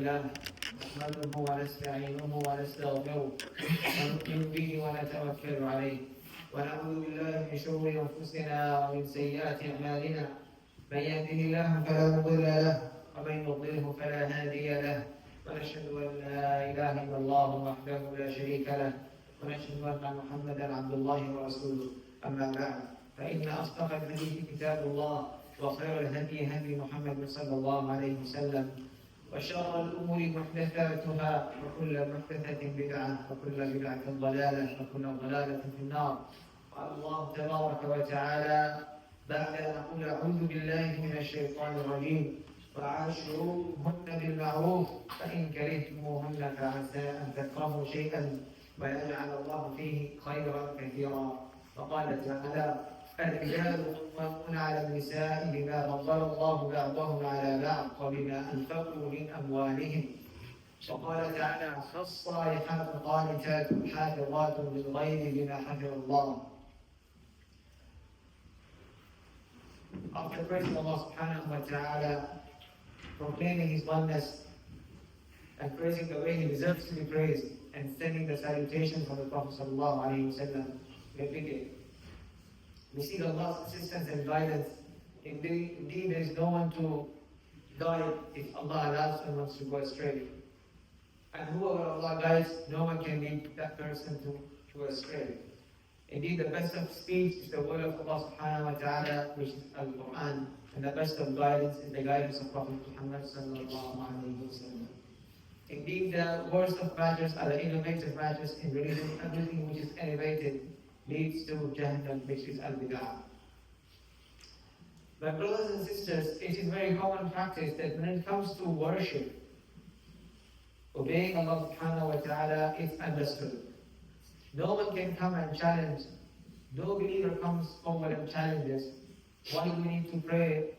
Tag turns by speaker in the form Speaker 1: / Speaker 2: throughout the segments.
Speaker 1: لله نحمده ونستعينه ونستغفره ونؤمن به ونتوكل عليه ونعوذ بالله من شرور انفسنا ومن سيئات اعمالنا من يهده الله فلا مضل له ومن يضلله فلا هادي له ونشهد ان لا اله الا الله وحده لا شريك له ونشهد ان محمدا عبد الله ورسوله اما بعد فان اصدق الحديث كتاب الله وخير الهدي هدي محمد صلى الله عليه وسلم وشر الأمور محدثاتها وكل محدثة بدعة وكل بدعة ضلالة وكل ضلالة في النار. قال الله تبارك وتعالى بعد أن نقول أعوذ بالله من الشيطان الرجيم وعاشروهن بالمعروف فإن كرهتموهن فعسى أن تكرهوا شيئا ويجعل الله فيه خيرا كثيرا. وقال تعالى الرجال قوامون على النساء بما فضل الله بعضهم على بعض وبما انفقوا من اموالهم. وقال تعالى فالصالحات قانتات حافظات للغيب بما حفظ الله. After praising Allah subhanahu wa ta'ala, proclaiming His oneness and praising the way He deserves to be praised, and sending the salutations of the Prophet sallallahu alayhi wa sallam, we begin. We seek Allah's assistance and guidance. Indeed, there is no one to guide if Allah allows someone to go astray. And whoever Allah guides, no one can lead that person to go astray. Indeed, the best of speech is the word of Allah subhanahu wa ta'ala, which is Al-Quran. And the best of guidance is the guidance of Prophet Muhammad sallallahu alayhi wa sallam. Indeed, the worst of matters are the innovative matters in religion. Everything which is elevated leads to Jahannam, which is al-bid'ah. My brothers and sisters, it is very common practice that when it comes to worship, obeying Allah subhanahu wa ta'ala is understood. No one can come and challenge. No believer comes forward and challenges. Why do we need to pray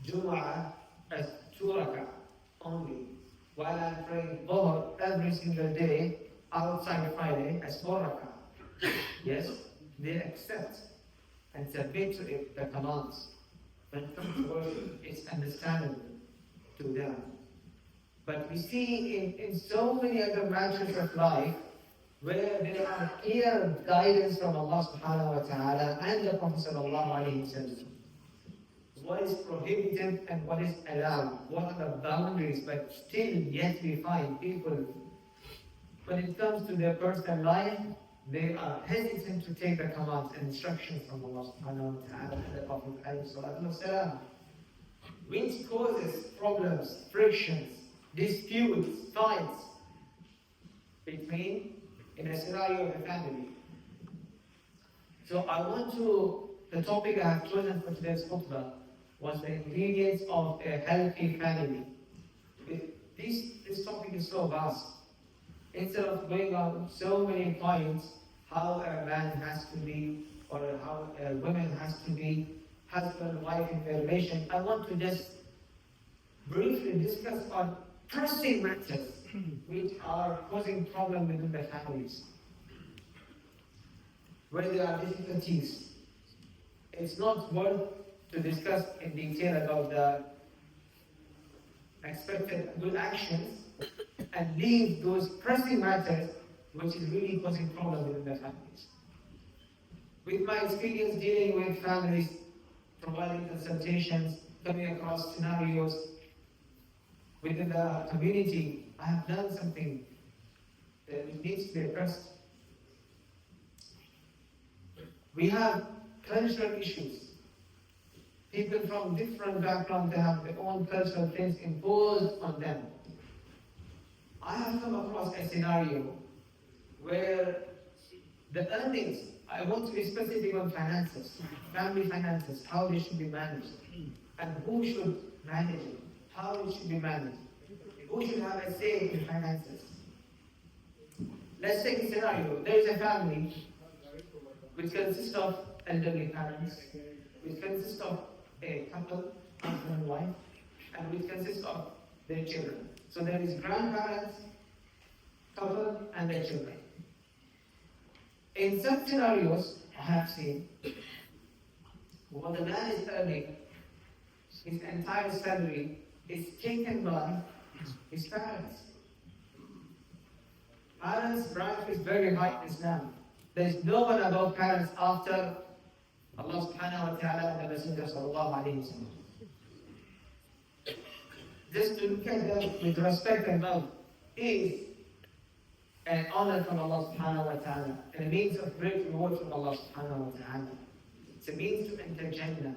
Speaker 1: Jumu'ah as 2 rak'ah only, while I'm praying Dhuhr every single day outside Friday as 4 rak'ah? Yes, they accept and submit to it, the commands. When it comes to worship, it's understandable to them. But we see in so many other matters of life where there are clear guidance from Allah subhanahu wa ta'ala and the Prophet sallallahu alayhi wa sallam. What is prohibited and what is allowed, what are the boundaries, but still yet we find people, when it comes to their personal life, they are hesitant to take the commands and instructions from Allah subhanahu wa ta'ala and the Prophet alayhi salatu wasalam, which causes problems, frictions, disputes, fights between, in a scenario of a family. So the topic I have chosen for today's khutbah was the ingredients of a healthy family. This topic is so vast. Instead of going on so many points, how a man has to be, or how a woman has to be, husband and wife in their relation, I want to just briefly discuss on pressing matters which are causing problems within the families. Where there are difficulties, it's not worth to discuss in detail about the expected good actions and leave those pressing matters which is really causing problems within the families. With my experience dealing with families, providing consultations, coming across scenarios within the community, I have done something that needs to be addressed. We have cultural issues. People from different backgrounds, they have their own cultural things imposed on them. I have come across a scenario where the earnings, I want to be specific on finances, family finances, how they should be managed, and who should manage it, how it should be managed, who should have a say in finances. Let's take a scenario. There is a family which consists of elderly parents, which consists of a couple, husband and wife, and which consists of their children. So there is grandparents, couple, and their children. In some scenarios, I have seen, what the man is earning, his entire salary is taken by His parents. Parents' rank is very high in Islam. There is no one above parents after Allah subhanahu wa ta'ala and the Messenger sallallahu alayhi wa sallam. Just to look at them with respect and love is an honor from Allah subhanahu wa ta'ala and a means of great reward from Allah subhanahu wa ta'ala. It's a means to enter Jannah.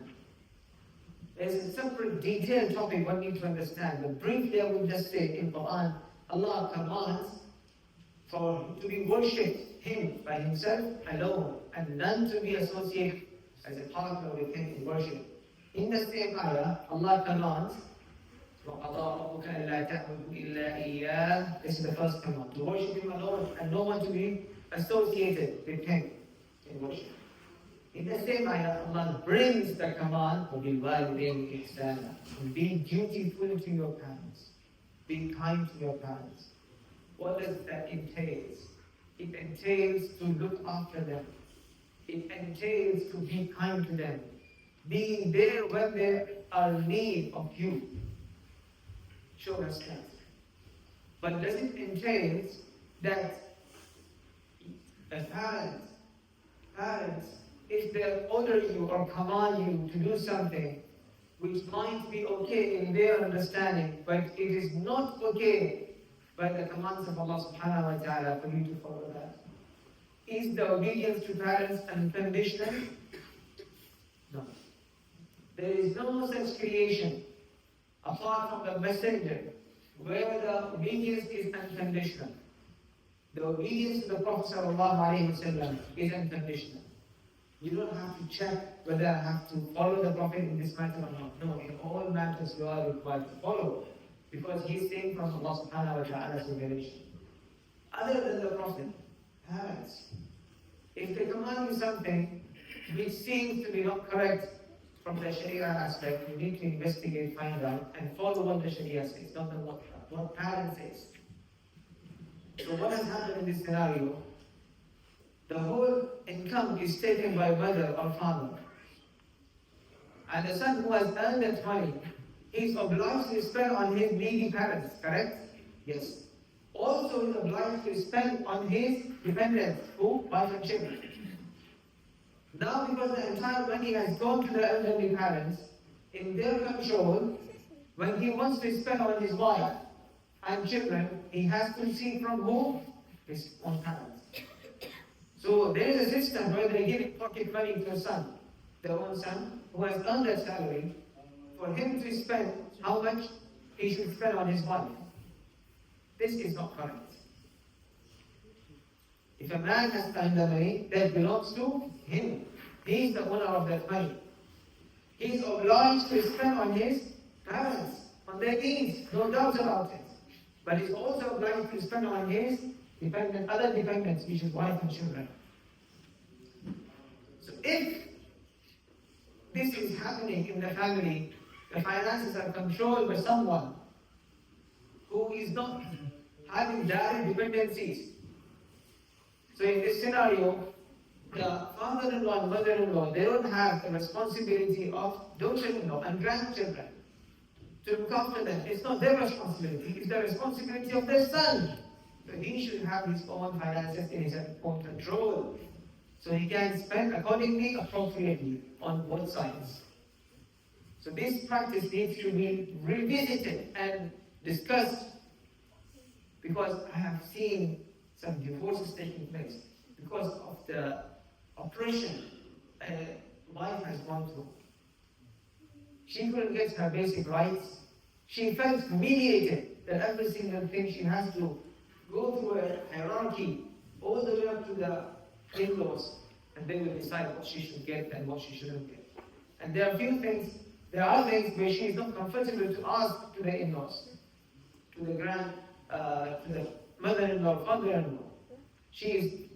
Speaker 1: There's a separate detailed topic one needs to understand, but briefly I will just say in Quran, Allah commands for to be worshipped Him by Himself alone and none to be associated as a partner with Him in worship. In the same ayah, Allah commands, this is the first command, to worship Him alone and no one to be associated with Him in worship. In the same ayah, Allah brings the command of وَبِالْوَالِدَيْنِ إِحْسَانًا, be dutiful to your parents, be kind to your parents. What does that entail? It entails to look after them. It entails to be kind to them. Being there when they are in need of you. Show respect. But does it entail that a parents, if they order you or command you to do something which might be okay in their understanding, but it is not okay by the commands of Allah subhanahu wa ta'ala for you to follow that? Is the obedience to parents unconditional? No. There is no such creation apart from the messenger where the obedience is unconditional. The obedience to the Prophet sallallahu alayhi wa sallam is unconditional. You don't have to check whether I have to follow the Prophet in this matter or not. No, in all matters you are required to follow, because he is saying from Allah subhanahu wa ta'ala's revelation. Other than the Prophet, parents, if they command you something which seems to be not correct from the Sharia aspect, you need to investigate, find out, and follow what the Sharia says, not what parents says. So what has happened in this scenario? The whole income is taken by mother or father. And the son who has earned that money is obliged to spend on his needy parents, correct? Yes. Also is obliged to spend on his dependents, who? Wife and children. Now because the entire money has gone to the elderly parents, in their control, when he wants to spend on his wife and children, he has to see from who? His own parents. So there is a system where they give pocket money to a son, their own son, who has earned a salary, for him to spend how much he should spend on his wife. This is not correct. If a man has earned the money, that belongs to him. He is the owner of that money. He is obliged to spend on his parents, on their needs, no doubt about it. But he is also obliged to spend on his other dependents, which is wife and children. So if this is happening in the family, the finances are controlled by someone who is not having direct dependencies. So in this scenario, the father-in-law and mother-in-law, they don't have the responsibility of daughter-in-law and grandchildren to look after them. It's not their responsibility, it's the responsibility of their son. So he should have his own finances in his own control, so he can spend accordingly, appropriately on both sides. So this practice needs to be revisited and discussed, because I have seen some divorces taking place because of the oppression a wife has gone through. She couldn't get her basic rights. She felt humiliated that every single thing she has to go through a hierarchy all the way up to the in-laws, and they will decide what she should get and what she shouldn't get. And there are things where she is not comfortable to ask to the in-laws, to the mother-in-law, father-in-law. She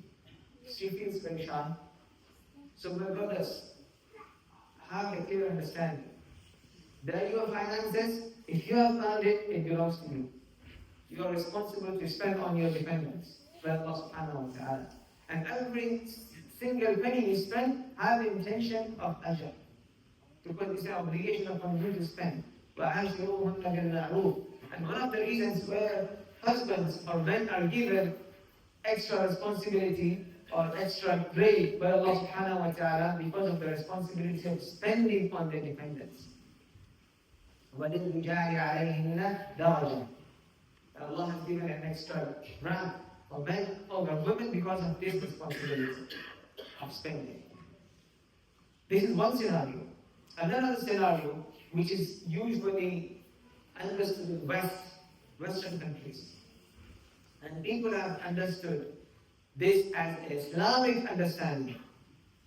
Speaker 1: feels very shy. So my brothers, have a clear understanding. They are your finances. If you have earned it, it belongs to you. You are responsible to spend on your dependents by Allah subhanahu wa ta'ala. And every single penny you spend, have intention of ajr. Because it's an obligation upon you to spend. وَعَاشِرُوهُنَّ بِالْمَعْرُوفِ. And one of the reasons where husbands or men are given extra responsibility or extra grade by Allah subhanahu wa ta'ala because of the responsibility of spending on their dependents. وَلِلْرِجَالِ عَلَيْهِنَّ دَرَجَةٌ. Allah has given an extra rank for men over women because of this responsibility of spending. This is one scenario. Another scenario, which is usually understood in Western countries, and people have understood this as an Islamic understanding,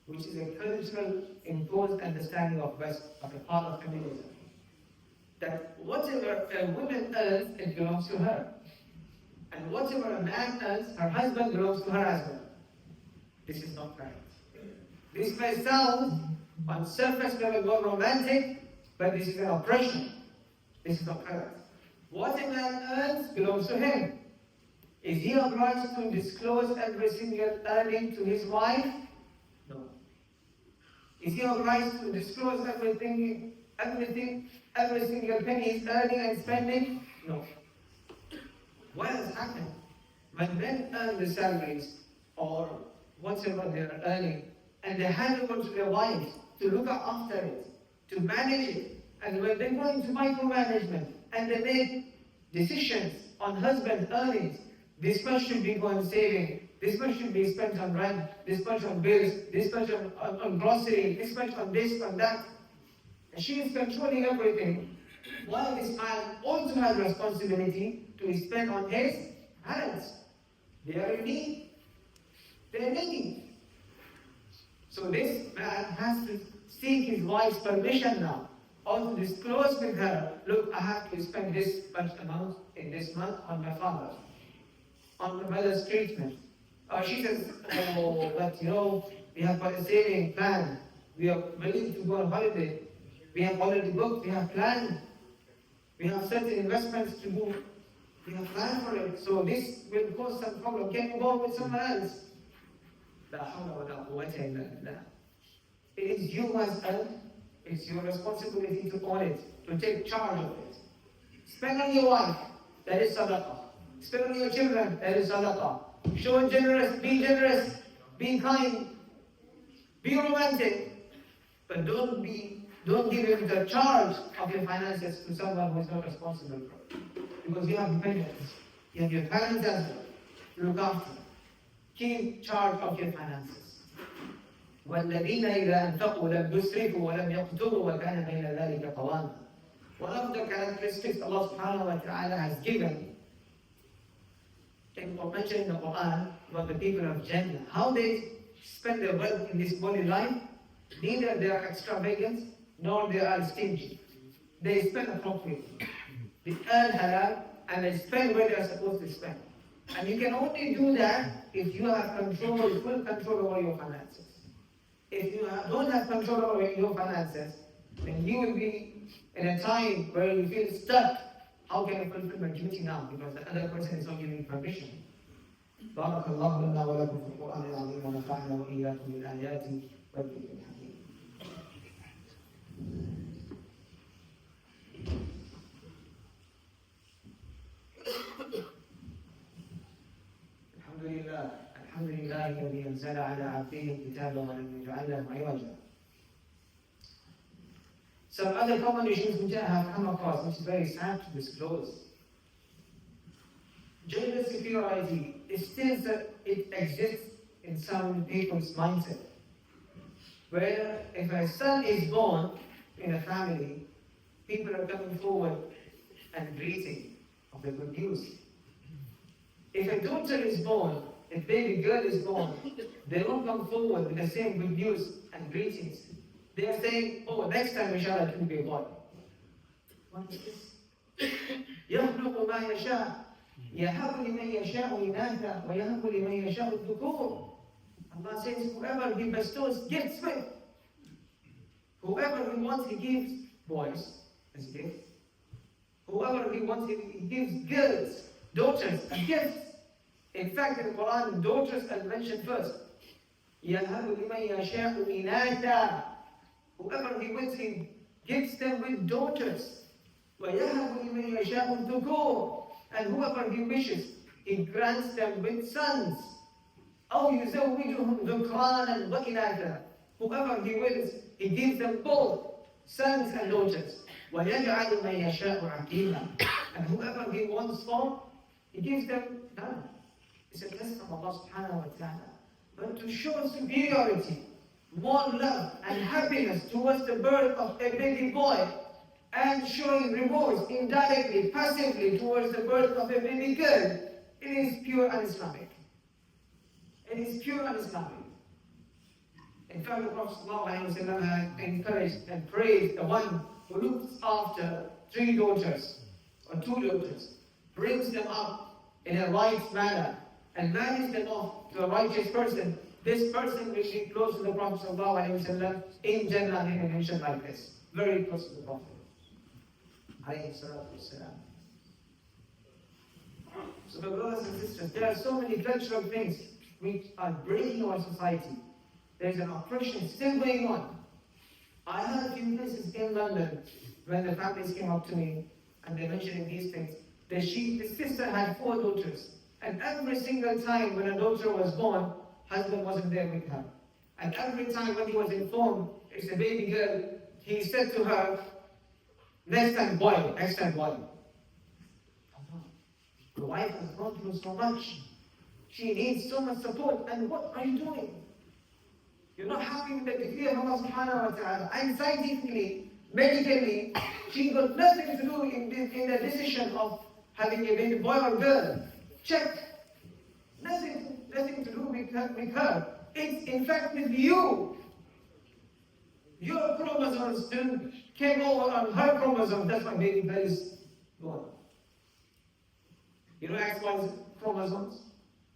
Speaker 1: which is a cultural imposed understanding of West, of a part of communism. That whatever a woman earns, it belongs to her. And whatever a man earns, her husband belongs to her as well. This is not right. This may sound on surface level more romantic, but this is an oppression. This is not correct. What a man earns belongs to him. Is he obliged to disclose every single earning to his wife? No. Is he obliged to disclose every single penny he's earning and spending? No. What has happened? When men earn the salaries or whatever they are earning, and they hand over to their wives to look after it, to manage it, and when they go into micromanagement and they make decisions on husband's earnings, this much should be going saving, this much should be spent on rent, this much on bills, this much on grocery, this much on this, on that. And she is controlling everything, while this man also has responsibility to spend on his parents. They are in need. They are needy. So this man has to seek his wife's permission now, or to disclose with her, look, I have to spend this much amount in this month on my father, on my mother's treatment. Or she says, oh, but we have got a saving plan. We are willing to go on holiday. We have already booked, we have planned. We have certain investments to do. We have planned for it. So this will cause some problem. Can you go with someone else? لا حول ولا قوة إلا بالله. It is you who has earned. It's your responsibility to own it, to take charge of it. Spend on your wife, that is sadaqah. Spend on your children, that is sadaqah. Show generous, be kind, be romantic, but don't give him the charge of your finances to someone who is not responsible for it. Because you have dependents, you have your parents as well to look after. Keep charge of your finances. وَالَّذِينَ إِذَا أَنْفَقُوا لَمْ يُسْرِفُوا وَلَمْ يَقْتُرُوا وَكَانَ بَيْنَ ذَلِكَ قَوَامًا. One of the characteristics Allah subhanahu wa ta'ala has given, mentioned in the Quran about the people of Jannah, how they spend their wealth in this body life. Neither they are extravagant, nor they are stingy. They spend appropriately. They earn halal, and they spend where they are supposed to spend. And you can only do that if you have full control over your finances. If you don't have control over your finances, then you will be in a time where you feel stuck. How can I fulfill my duty now? Because the other person is not giving permission. بارك الله لنا ولكم في القرآن العظيم ونفعنا وإياكم بالآيات والذكر الحكيم. الحمد لله الذي أنزل على عبده الكتاب ولم يجعل له عوجا. Some other common issues which I have come across, which is very sad to disclose. Gender superiority it exists in some people's mindset, where if a son is born in a family, people are coming forward and greeting of the good news. If a daughter is born, a baby girl is born, they don't come forward with the same good news and greetings. They are saying, oh, next time inshallah it will be a boy. What is this? يخلق ما يشاء يهب لمن يشاء إناثا ويهب لمن يشاء الذكور. Allah says, whoever He bestows gifts with, whoever He wants He gives boys as gifts. Whoever He wants He gives girls, daughters as gifts. In fact, in the Quran, daughters are mentioned first. يهب لمن يشاء إناثا. Whoever He wants He gives them with daughters. وَيَهَبُ لِمَنْ يَشَاءُ الذُّكُورَ. And whoever he wishes, he grants them with sons. أَوْ يُزَوِّجُهُمْ ذُكْرَانًا وَإِنَاثًا. Whoever he wills, he gives them both sons and daughters. وَيَجْعَلُ مَنْ يَشَاءُ عَقِيمًا. And whoever he wants for, he gives them none. It's a blessing from Allah subhanahu wa ta'ala. But to show superiority, more love and happiness towards the birth of a baby boy, and showing remorse indirectly, passively towards the birth of a baby girl, it is pure un-Islamic. It is pure un-Islamic. In fact, the Prophet ﷺ had encouraged and praised the one who looks after 3 daughters or 2 daughters, brings them up in a right manner, and marries them off to a righteous person. This person will be close to the Prophet ﷺ in Jannah, in a mention like this. Very close to the Prophet. So, my brothers and sisters, there are so many cultural things which are breaking our society. There's an oppression still going on. I heard a few places in London when the families came up to me and they mentioned these things. The sister had 4 daughters, and every single time when a daughter was born, husband wasn't there with her. And every time when he was informed it's a baby girl, he said to her, next time boy, next time boy. The wife has gone through so much. She needs so much support, and what are you doing? You're not happy with the decree of Allah subhanahu wa ta'ala. And scientifically, medically, she's got nothing to do in the decision of having a baby boy or girl. Check. Nothing to do with her. It's in fact with you. Your chromosomes came over on her chromosomes. That's why baby girl is born. You know XY's chromosomes?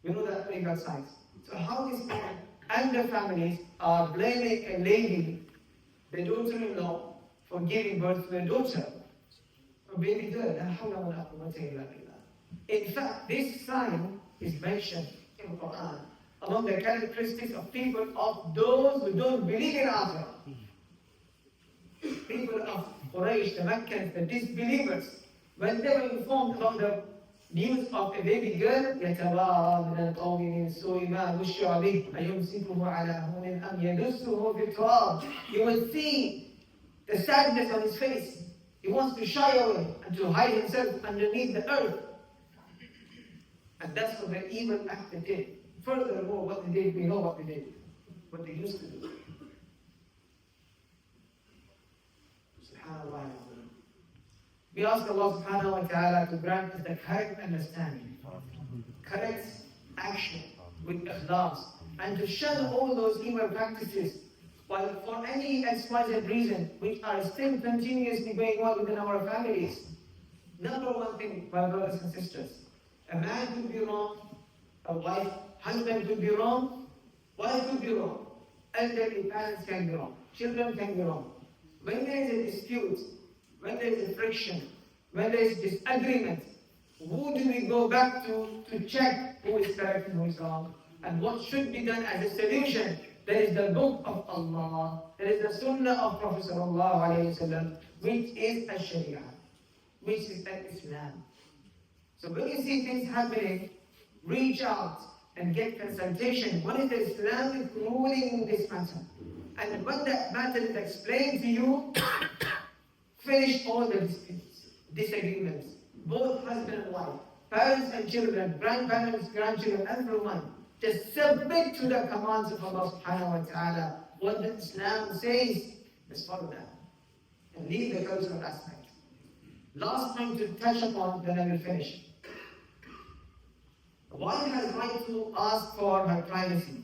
Speaker 1: We know that we got science. So how these men and their families are blaming a lady, the daughter-in-law, for giving birth to a daughter, a baby girl. In fact, this sign is mentioned in the Quran among the characteristics of people of those who don't believe in Akhirah. People of Quraysh, the Meccans, the disbelievers, when they were informed about the news of a baby girl, يَتَوَارَى مِنَ الْقَوْمِ مِنْ سُوءِ مَا بُشِّرَ بِهِ أَيُمْسِكُهُ عَلَى هُونٍ أَمْ يَدُسُّهُ فِي التُّرَابِ. You will see the sadness on his face. He wants to shy away and to hide himself underneath the earth. And that's what the evil act they did. Furthermore, what they did, we know what they did. What they used to do. SubhanAllah. We ask Allah subhanahu wa ta'ala to grant us the correct understanding, correct action with ikhlas, and to shun all those evil practices, while for any XYZ reason which are still continuously going on within our families. Number one thing, my brothers and sisters, a man could be wrong, a wife, husband could be wrong, wife could be wrong, elderly parents can be wrong, children can be wrong. When there is a dispute, when there is a friction, when there is disagreement, who do we go back to check who is correct and who is wrong? And what should be done as a solution? There is the book of Allah, there is the sunnah of Prophet sallallahu alayhi wa sallam, which is a sharia, which is an Islam. So when you see things happening, reach out and get consultation. What is the Islamic ruling in this matter? And when that matter is explained to you, finish all the disputes, disagreements, both husband and wife, parents and children, grandparents, grandchildren, everyone. Just submit to the commands of Allah subhanahu wa ta'ala. What the Islam says, just follow that. And leave the cultural aspect. Last point to touch upon, then I will finish. The wife has right to ask for her privacy,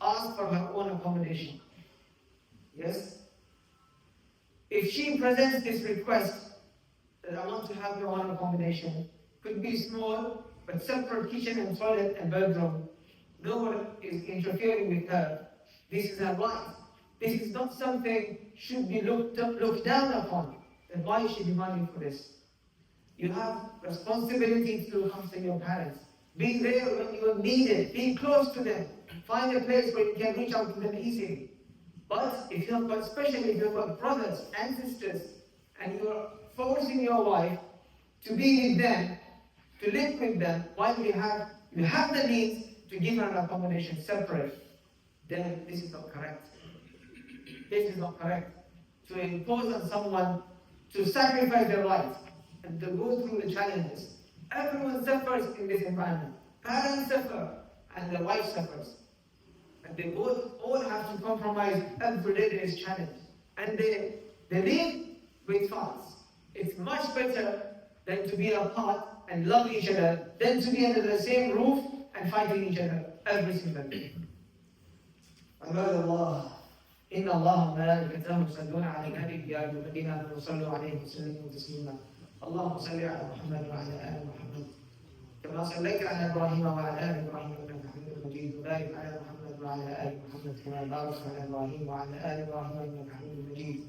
Speaker 1: ask for her own accommodation. Yes? If she presents this request that I want to have your own accommodation, could be small, but separate kitchen and toilet and bedroom, no one is interfering with her. This is her right. This is not something should be looked down upon. Then why is she demanding for this? You have responsibility to look after your parents. Be there when you are needed. Be close to them. Find a place where you can reach out to them easily. But if you have got, especially if you have got brothers and sisters, and you are forcing your wife to be with them, to live with them, while you have the means to give her an accommodation separate, then this is not correct. This is not correct. To impose on someone to sacrifice their rights and to go through the challenges. Everyone suffers in this environment. Parents suffer and the wife suffers. And they both all have to compromise every day in this challenge. And they live with fights. It's much better than to be apart and love each other than to be under the same roof and fighting each other every single day. عباد الله إن الله وملائكته يصلون على النبي يا أيها الذين آمنوا صلوا عليه وسلموا تسليما اللهم صل على محمد وعلى آل محمد كما صليت على إبراهيم وعلى آل إبراهيم إنك حميد مجيد وبارك على محمد وعلى آل محمد كما باركت على إبراهيم وعلى آل إبراهيم إنك حميد مجيد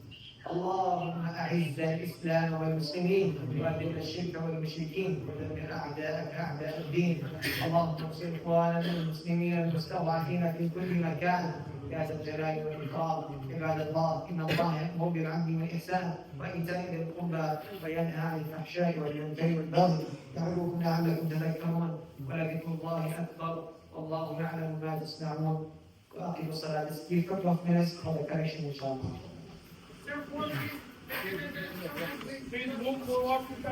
Speaker 1: اللهم أعز الإسلام والمسلمين وأذل الشرك والمشركين ودمر أعداءك أعداء الدين اللهم انصر إخواننا المسلمين المستضعفين في كل مكان يا ذا الجلال والإكرام عباد الله إن الله يأمر بالعدل والإحسان وإيتاء ذي القربى وينهى عن الفحشاء والمنكر والبغي يعظكم لعلكم تذكرون ولذكر الله أكبر والله يعلم ما تصنعون وأقيموا الصلاة. Speak for 12 minutes for the correction inshallah.
Speaker 2: Please move forward to the